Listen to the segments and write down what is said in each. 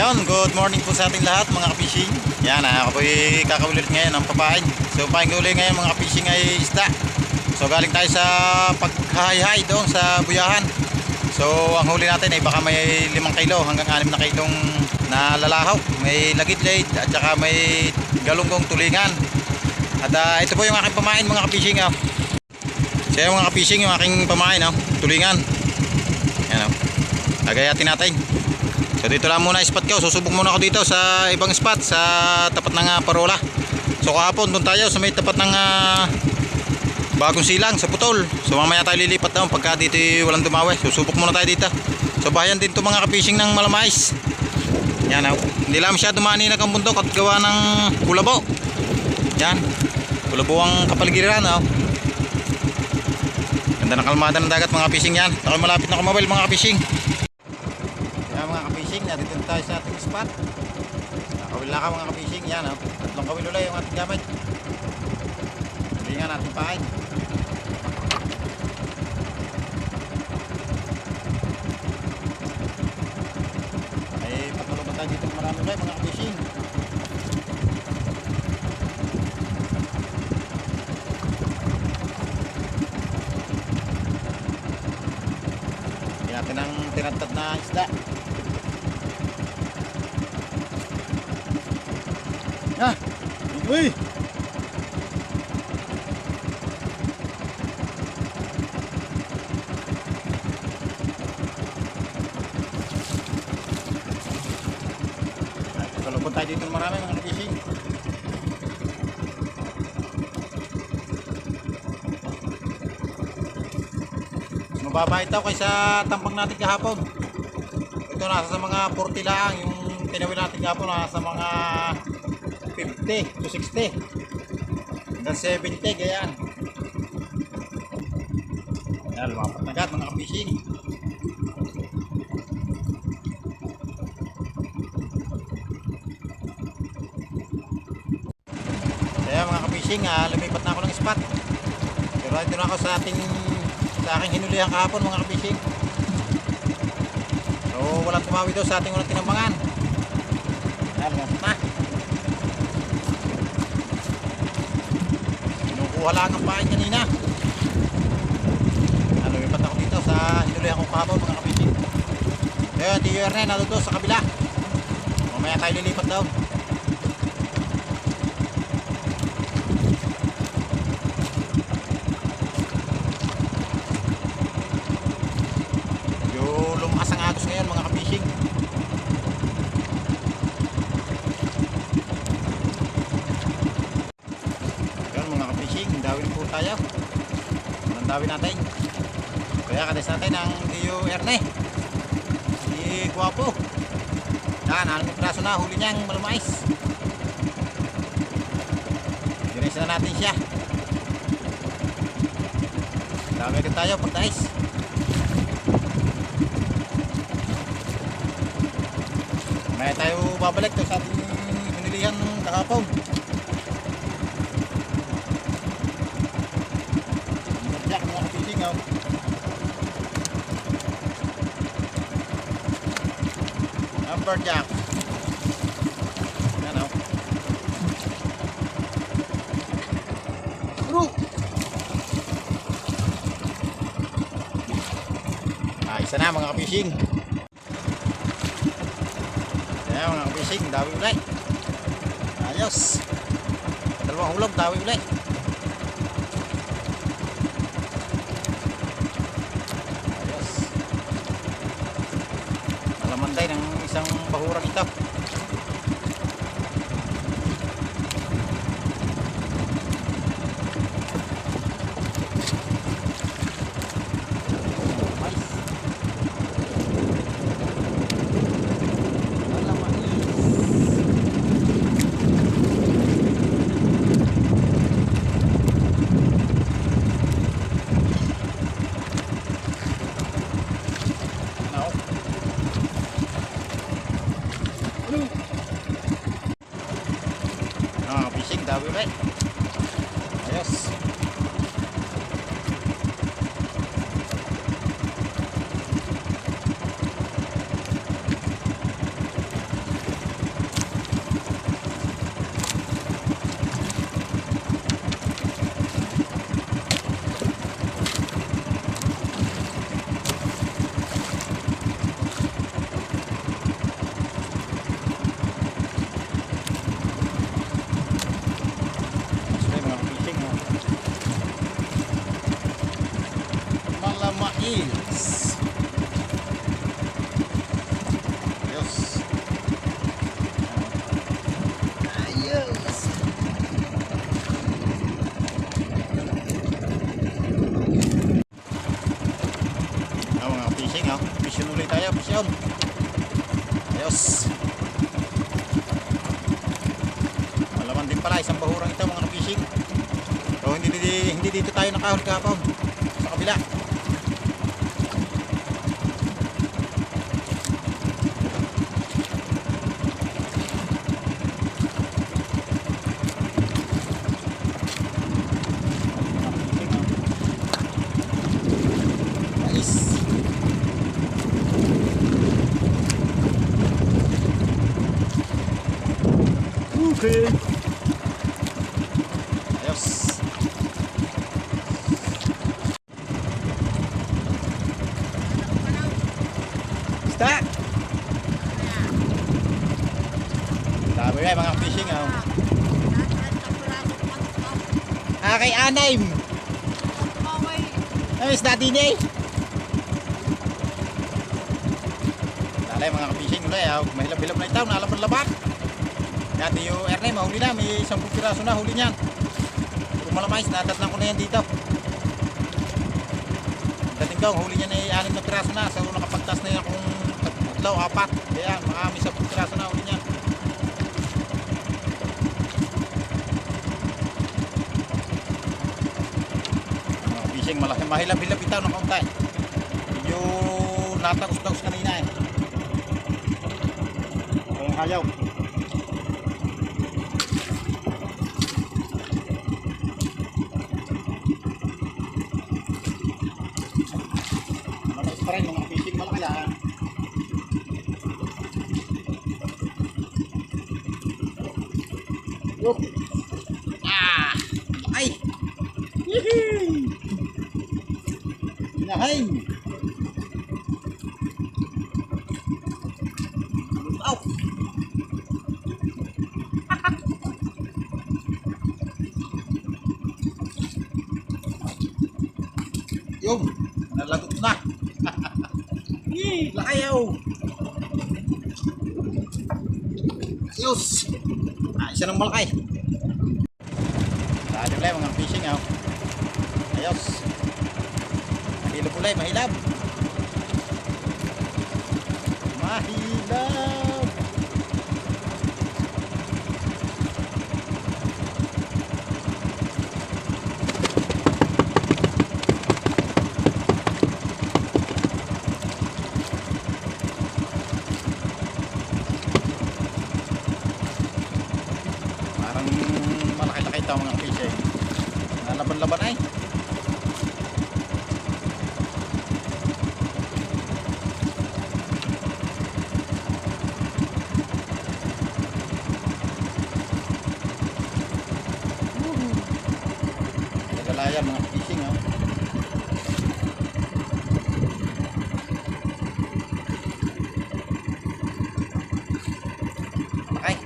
Ayun, good morning po sa ating lahat mga ka-fishing. Yan, ako po'y kakaulit ngayon ng papain. So painguli ngayon mga ka-fishing ay isda. So galing tayo sa paghahay-hay doon sa buyahan. So ang huli natin ay baka may 5 kilo hanggang 6 na kilong nalalahaw. May lagid-lid at saka may galunggong tulingan. At ito po yung aking pamain mga ka-fishing. So yung mga ka-fishing, yung aking pamain, tulingan. Yan, lagayatin natin. So dito lang muna spot ko. Susubok muna ako dito sa ibang spot sa tapat ng Parola. So kahapon doon tayo sa may tapat ng Bagong Silang sa Putol. So mamaya tayo lilipat doon pagka dito walang dumawi. Susubok muna tayo dito. So bahayan din to mga ka-fishing ng Malamais. Yan, hindi lang siya dumani na kang bundok at gawa ng kulabo. Yan, kulabo ang kapaligiran. Ganda ng kalmada ng dagat mga fishing yan. Ako malapit na kumabal mga ka-fishing. Yan mga ka-fishing, nandito tayo sa ating spot. Kawil na ka mga ka-fishing. Yan, tatlong kawil ulay yung ating gamit. Hindi nga natin pain. Ay patulog tayo dito marami ulay mga ka-fishing. Natin ang tinatad na isda. Uy! Kalupot tayo dito marami mga fishing. Mababa ito kaysa tampang natin kahapon. Ito nasa sa mga 40 lang. Yung tinawil natin kahapon nasa mga 50 to 60 hanggang 70 ganyan. Yan, lumapat na agad mga ka-fishing. Kaya mga ka-fishing, lumipat na ako ng spot. Pero ito na ako sa aking hinulihan kahapon mga ka-fishing. So walang tumawi daw sa ating unang tinambangan. Yan, lumapat na. Kinukuha lang ang pain kanina. Lumipat ako dito sa hinulihan kong kahapon mga ka-fishing. Ayun, TUR na nandito sa kabila. Mamaya tayo lilipat daw. Ngayon mga ka-fishing. Yan mga ka-fishing, dawin po tayo. Ang dawin natin. Kaya kades natin ang TUR na si Guapo. Yan, alam yung praso na, huli niyang Malamais. Dinesa na natin siya. Dami agad tayo pagtais. May tayo babalik to sa ating pinilihan kahapon. Jack mga ka-fishing Lumberjack. Yan isa na mga ka-fishing. Ayan mga ka-fishing, dawi ulit. Ayos. Dalawang hulog, dawi ulit. Ayos. Nalamanday ng isang bahurang ito. Fishing, dawi ulit. Ayos. Yes. Ayos. Ayos. Mga fishing, fishing ulit tayo, fishing. Ayos. Malaman din pala isang bahurang ito mga fishing. So hindi dito tayo nakahuli kahapon. Sa kabila. Okay. Ayos. Basta. Sabi nga mga fishing kay Anaim. Ayos natin Dalay mga fishing ulit mahilap-hilap na itaw, nalaban-laban. Dati yung Erne, mahuli na, may 10 piraso na huli niyan. Puro malamais, natatnan ko na yan dito. Dating daw, huli niya na 6 na piraso na. So nakapagtas na yan kung 3, 4. Kaya may 10 piraso na huli niyan. Mga fishing, mahilap-hilap itaw ng kaunti. Medyo natagos-tagos kanina Kaya hayaw. Pa rin mga fishing malaki lang. Yup. Ay. Yehey. Nahay. Out. Yung nalagot na. Lakayaw. Ayos. Isa ng malaki. Saan yung mga fishing Ayos. Mahilap ulay, mahilap. Mahilap. Malaki-laki ito mga fishing. Laban-laban ay. Nagalayan mga fishing Okay.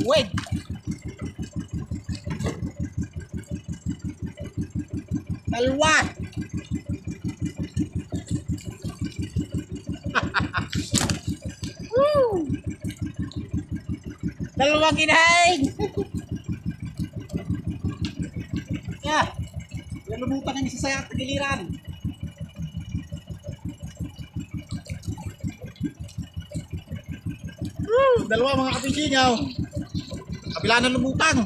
Wait. Dalawa. Woo! Dalawa kinain. Yeah. Lumutan ng isa sa tagiliran. Dalawa mga kapisingaw. Kabila ng lumutan.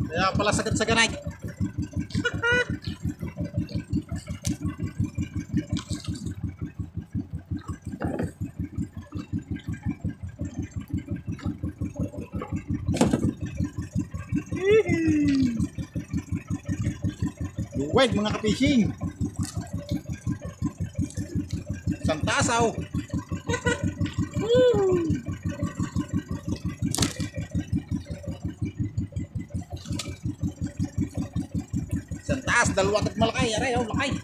Kaya pala sagad sa ganay. Wait mga kapising. Isang tasaw. Isang taas, dalawa at malakay. Aray, oh, lakay.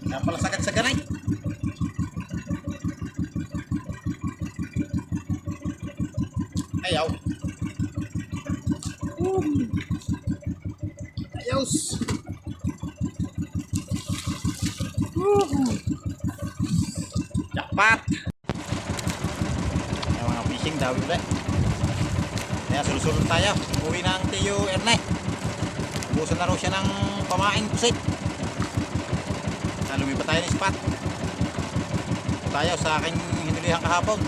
Kaya pala sagad sa ganay. Ayaw. Ayos. Jackpot. Yung mga fishing daw ulit. Kaya sulsulot tayo. Uwi na ang Tiyo Erne. Ubusan na rin siya ng pamain pusit. Lumipat tayo ng spot. Tayo sa aking hinulihan kahapon.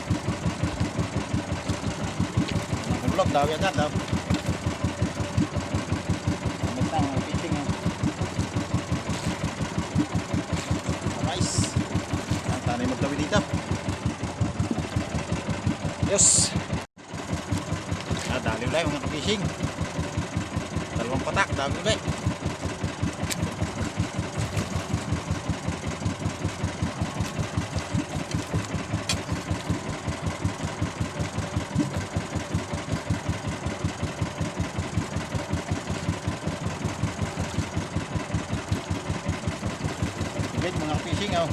Vlog daw yan daw. Magandang mga fishing eh. Nice. Ang tanay magtawi dito. Yes. Dali ulit mga fishing. Dalawang patak, dali ulit. Mga fishing oh.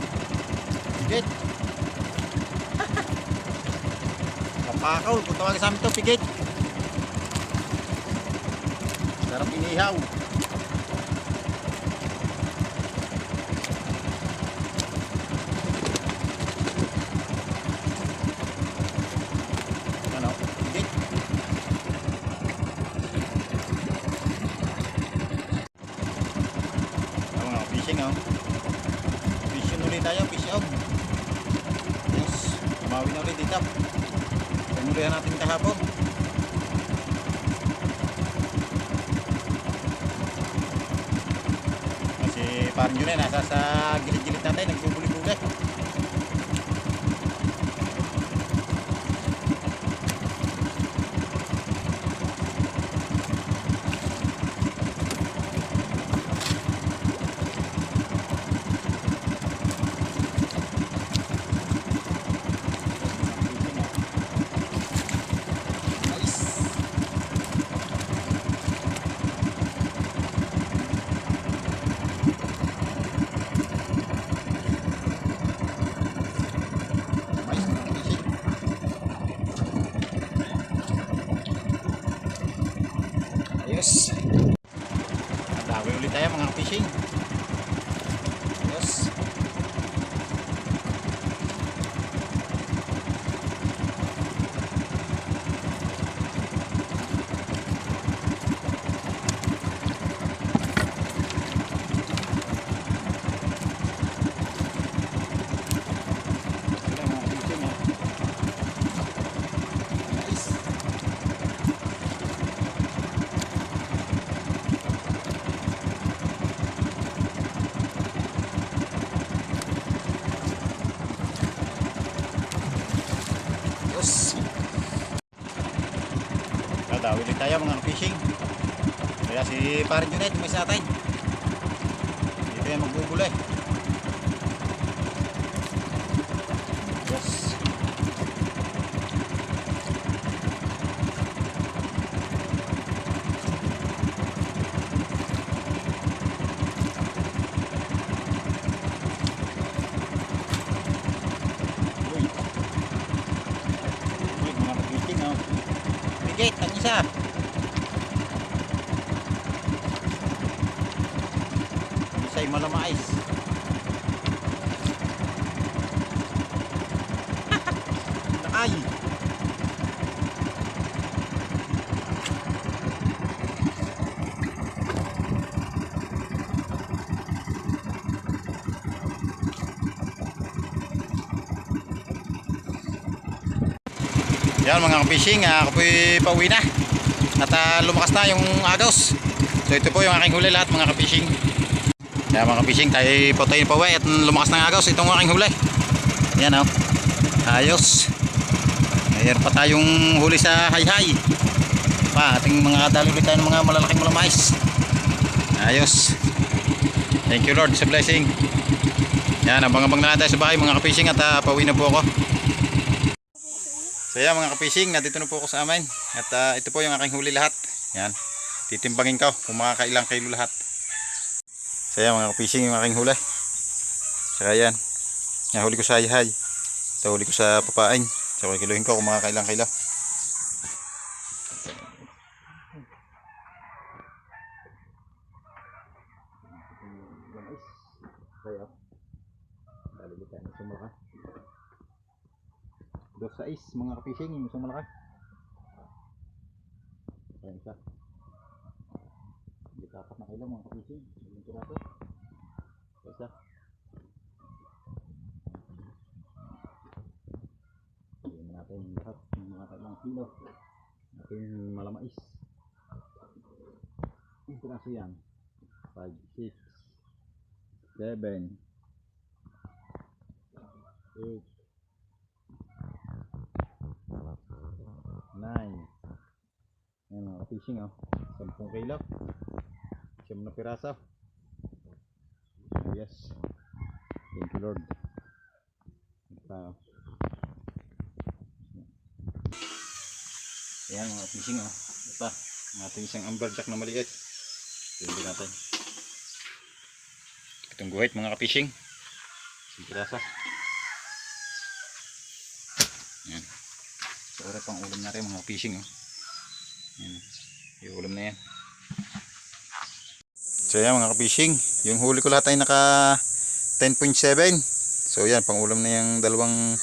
Pigit. Papakaw, kung tawagin sa amin ito, pigit. Sarap inihaw. Ano? Pigit. Mga fishing oh. Tayo fish out. Yes, tumawi na ulit dito. Pinulihan natin kahapon. Kasi parang yun eh, nasa sa gilid-gilid natin, nagbubuli-buli. Yes. Dawi ulit tayo mga fishing. Yes. Dawi ulit tayo mga fishing. Kaya si Parin Junet may sa atin. Dito yan magbubulay. Yes. isa. Isa ay malamais. Ay. Yan mga kapishing, ako po'y pauwi na. At lumakas na yung agos. So ito po yung aking huli lahat mga kapishing. Yan mga kapishing, tayo po tayo pauwi at lumakas na agos. Itong aking huli. Yan o. Ayos. Mayroon pa tayong huli sa hayhay. Pa, ating mga daluli tayo ng mga malalaking malamais. Ayos. Thank you Lord sa blessing. Yan, abang-abang na tayo sa bahay mga kapishing at pauwi na po ako. So yan mga kapishing, nandito na po ako sa amin. At ito po yung aking huli lahat. Yan, titimbangin ko kung makakailang kilo lahat. So yan mga kapishing, yung aking huli. Saka yan, huli ko sa hayhay. Ito huli ko sa papain. So kiluhin ko kung makakailang kilo. Dos sais mga kapishing, yung isang malaki. Ayan siya. Hindi kapat na kilo mga kapishing. Yung piraso. Ayan siya. Ayan natin lahat ng mga kailang kilo. Ating malamais. Yung piraso yan. 5, 6, 7, 8, 9. Ayan mga kapishing oh. 10 kilo. 10 na piraso. Yes. Thank you Lord. Ayan mga kapishing oh. Ito. Ang ating isang amberjack na maliit. Tingnan natin. Itong guhit mga kapishing. 10 piraso. Ayan. So oras pang ulam natin mga fishing oh. Yan. Yung ulam na yan. So yan mga kapishing, yung huli ko lahat ay naka 10.7. So yan, pang ulam na yung dalawang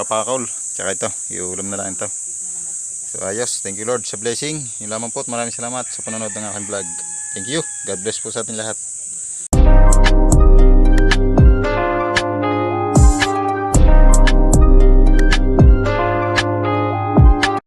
papakaul. Tsaka ito, yung ulam na lang ito. So ayos, thank you Lord sa blessing. Yung lamang po at maraming salamat sa panonood ng aking vlog. Thank you, God bless po sa ating lahat.